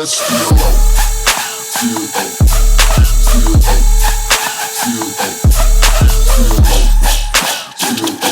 that steel out. Steel out. Steel out. Steel out. Steel out.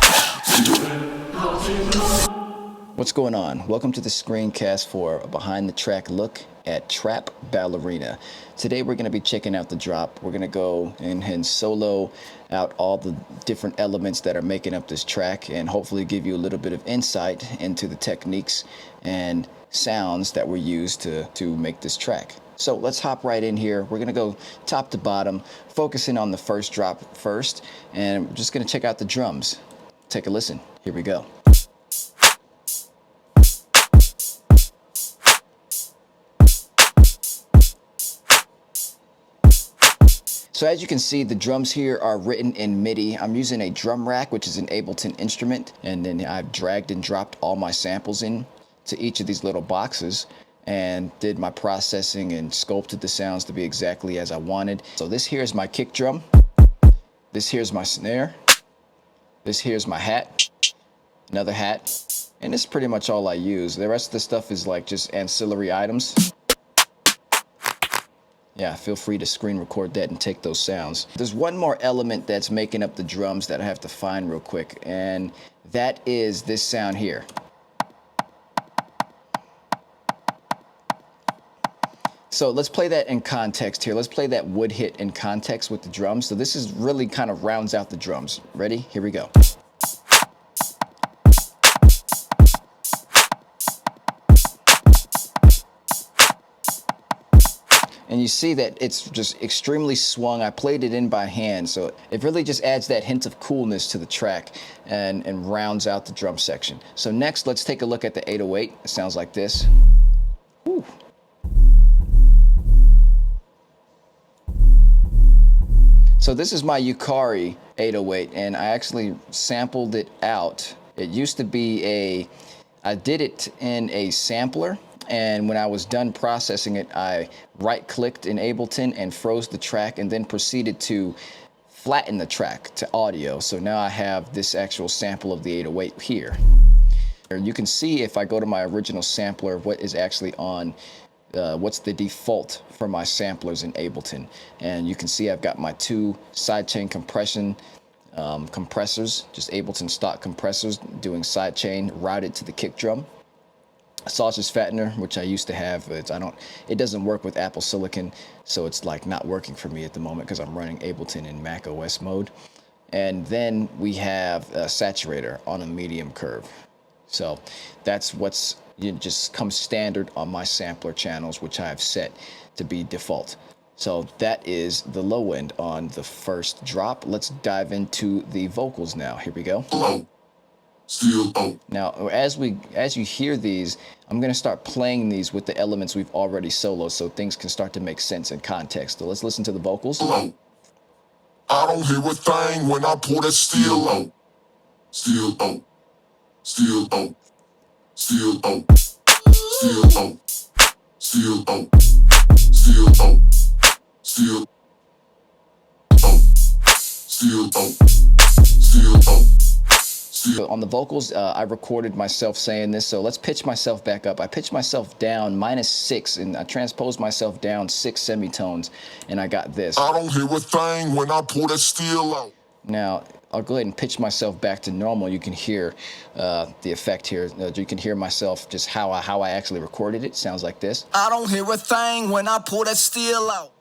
Steel out. Steel out. What's going on? Welcome to the screencast for a behind the track look at Trap Ballerina. Today we're going to be checking out the drop. We're going to go and solo out all the different elements that are making up this track and hopefully give you a little bit of insight into the techniques and sounds that were used to make this track. So let's hop right in here. We're going to go top to bottom, focusing on the first drop first, and we're just going to check out the drums. Take a listen. Here we go. So as you can see, the drums here are written in MIDI. I'm using a drum rack, which is an Ableton instrument, and then I've dragged and dropped all my samples in to each of these little boxes and did my processing and sculpted the sounds to be exactly as I wanted. So this here is my kick drum. This here's my snare. This here's my hat, another hat, and this is pretty much all I use. The rest of the stuff is like just ancillary items. Yeah, feel free to screen record that and take those sounds. There's one more element that's making up the drums that I have to find real quick, and that is this sound here. So let's play that in context here. Let's play that wood hit in context with the drums. So this is really kind of rounds out the drums. Ready? Here we go. And you see that it's just extremely swung. I played it in by hand, so it really just adds that hint of coolness to the track and rounds out the drum section. So next, let's take a look at the 808. It sounds like this. Whew. So this is my Yukari 808, and I actually sampled it out. It used to be I did it in a sampler. And when I was done processing it, I right-clicked in Ableton and froze the track and then proceeded to flatten the track to audio. So now I have this actual sample of the 808 here. You can see if I go to my original sampler what is actually on, what's the default for my samplers in Ableton. And you can see I've got my two sidechain compression compressors, just Ableton stock compressors doing sidechain routed to the kick drum. Sausage fattener, which I used to have, it doesn't work with Apple Silicon, so it's like not working for me at the moment because I'm running Ableton in Mac OS mode. And then we have a saturator on a medium curve. So that's what's just comes standard on my sampler channels, which I have set to be default. So that is the low end on the first drop. Let's dive into the vocals now. Here we go. Steel out. Now, as you hear these, I'm going to start playing these with the elements we've already soloed so things can start to make sense in context. So let's listen to the vocals. I don't hear a thing when I pull that steel out. Steel out. Steel out. Steel out. Steel out. Steel out. Steel out. Steel out. Steel out. Steel out. On the vocals, I recorded myself saying this, so let's pitch myself back up. I pitched myself down -6, and I transposed myself down 6 semitones, and I got this. I don't hear a thing when I pull that steel out. Now, I'll go ahead and pitch myself back to normal. You can hear the effect here. You can hear myself just how I actually recorded it. Sounds like this. I don't hear a thing when I pull that steel out.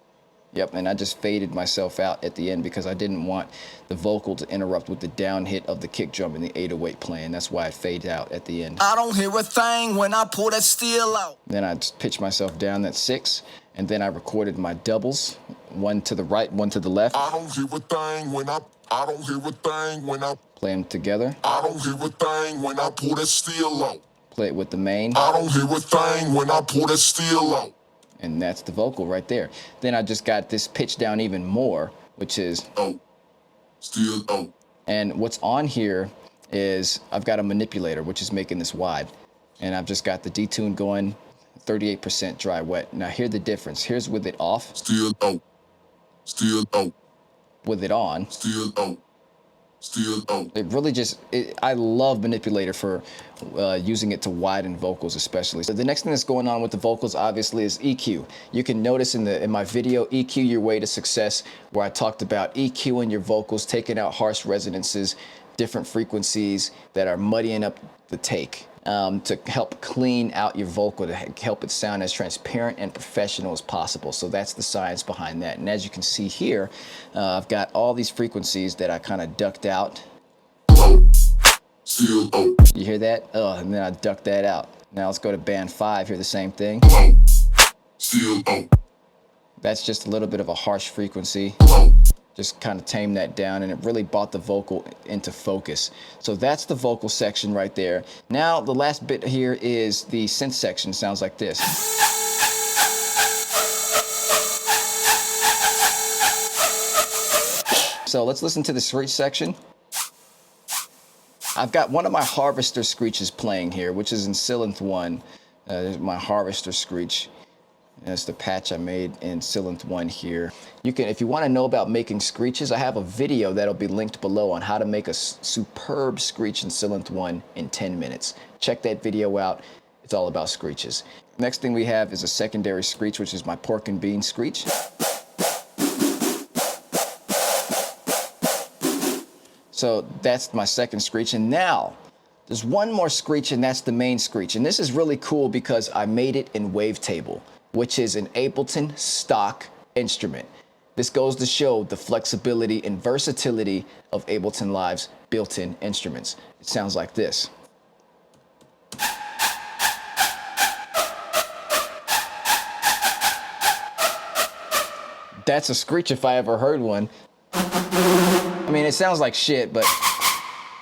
Yep, and I just faded myself out at the end because I didn't want the vocal to interrupt with the down hit of the kick drum and the 808 playing. That's why I faded out at the end. I don't hear a thing when I pull that steel out. Then I just pitched myself down at 6, and then I recorded my doubles, one to the right, one to the left. I don't hear a thing when I don't hear a thing when I play them together. I don't hear a thing when I pull that steel out. Play it with the main. I don't hear a thing when I pull that steel out. And that's the vocal right there. Then I just got this pitch down even more, which is out. Steel out. And what's on here is I've got a manipulator, which is making this wide. And I've just got the detune going, 38% dry wet. Now hear the difference. Here's with it off. Steel out. Steel out. With it on. Steel out. still out. It really just, I love Manipulator for using it to widen vocals especially. So the next thing that's going on with the vocals obviously is EQ. You can notice in my video, EQ Your Way to Success, where I talked about EQing your vocals, taking out harsh resonances, different frequencies that are muddying up the take. To help clean out your vocal, to help it sound as transparent and professional as possible. So that's the science behind that. And as you can see here, I've got all these frequencies that I kind of ducked out. Still out. You hear that? Oh, and then I ducked that out. Now let's go to band 5, hear the same thing. Still out. That's just a little bit of a harsh frequency. Just kind of tame that down, and it really brought the vocal into focus. So that's the vocal section right there. Now the last bit here is the synth section. Sounds like this. So let's listen to the screech section. I've got one of my harvester screeches playing here, which is in Synth 1. There's my harvester screech. That's the patch I made in Synth 1 here. You can, if you want to know about making screeches, I have a video that'll be linked below on how to make a superb screech in Synth 1 in 10 minutes. Check that video out. It's all about screeches. Next thing we have is a secondary screech, which is my pork and bean screech. So that's my second screech. And now there's one more screech, and that's the main screech. And this is really cool because I made it in wavetable, which is an Ableton stock instrument. This goes to show the flexibility and versatility of Ableton Live's built-in instruments. It sounds like this. That's a screech if I ever heard one. I mean, it sounds like shit, but...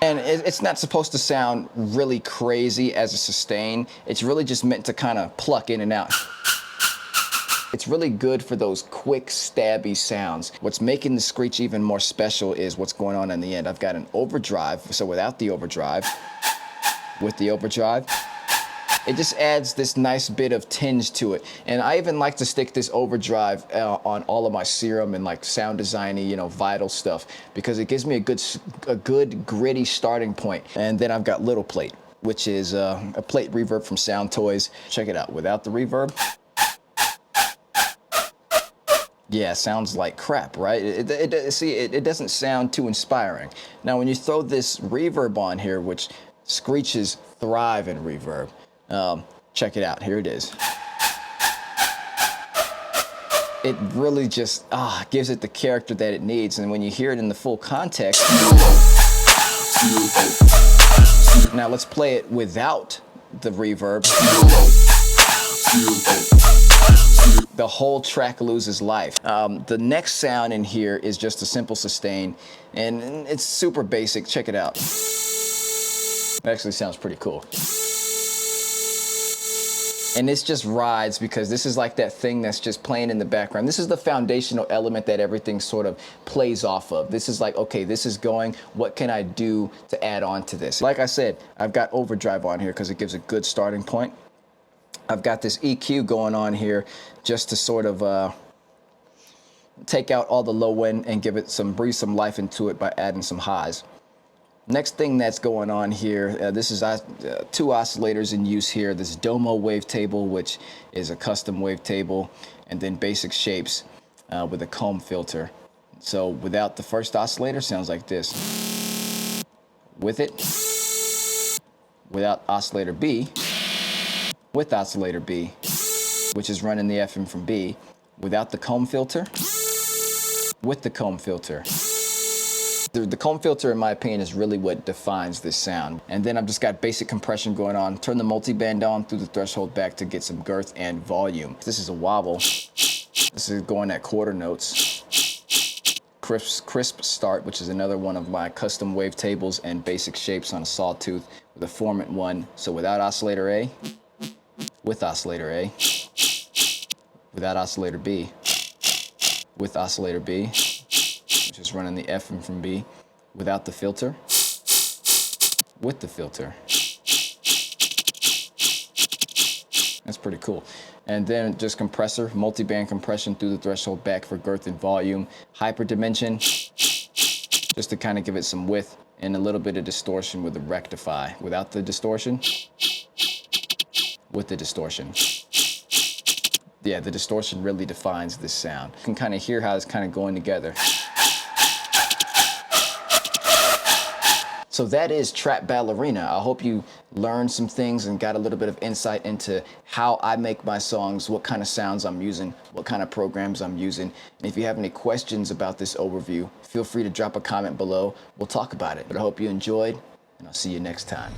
And it's not supposed to sound really crazy as a sustain. It's really just meant to kind of pluck in and out. It's really good for those quick, stabby sounds. What's making the screech even more special is what's going on in the end. I've got an overdrive, so without the overdrive, with the overdrive, it just adds this nice bit of tinge to it. And I even like to stick this overdrive on all of my serum and like sound designy, you know, vital stuff, because it gives me a good gritty starting point. And then I've got Little Plate, which is a plate reverb from Sound Toys. Check it out, without the reverb. Yeah, sounds like crap, right? It doesn't sound too inspiring. Now, when you throw this reverb on here, which screeches thrive in reverb, check it out. Here it is. It really just gives it the character that it needs, and when you hear it in the full context. Now let's play it without the reverb. The whole track loses life. The next sound in here is just a simple sustain, and it's super basic. Check it out. It actually sounds pretty cool. And this just rides because this is like that thing that's just playing in the background. This is the foundational element that everything sort of plays off of. This is like, okay, this is going, what can I do to add on to this? Like I said, I've got overdrive on here because it gives a good starting point. I've got this EQ going on here just to sort of take out all the low end and breathe some life into it by adding some highs. Next thing that's going on here, this is 2 oscillators in use here. This Domo wavetable, which is a custom wavetable, and then basic shapes with a comb filter. So without the first oscillator, sounds like this. With it, without oscillator B, with oscillator B, which is running the FM from B, without the comb filter, with the comb filter. The comb filter, in my opinion, is really what defines this sound. And then I've just got basic compression going on. Turn the multiband on through the threshold back to get some girth and volume. This is a wobble. This is going at quarter notes. Crisp start, which is another one of my custom wavetables and basic shapes on a sawtooth with a formant 1. So without oscillator A, with oscillator A, without oscillator B, with oscillator B, which is running the FM from B, without the filter, with the filter. That's pretty cool. And then just compressor, multi-band compression through the threshold back for girth and volume, hyperdimension, just to kind of give it some width and a little bit of distortion with the rectify. Without the distortion, with the distortion. Yeah, the distortion really defines this sound. You can kind of hear how it's kind of going together. So that is Trap Ballerina. I hope you learned some things and got a little bit of insight into how I make my songs, what kind of sounds I'm using, what kind of programs I'm using. And if you have any questions about this overview, feel free to drop a comment below. We'll talk about it. But I hope you enjoyed, and I'll see you next time.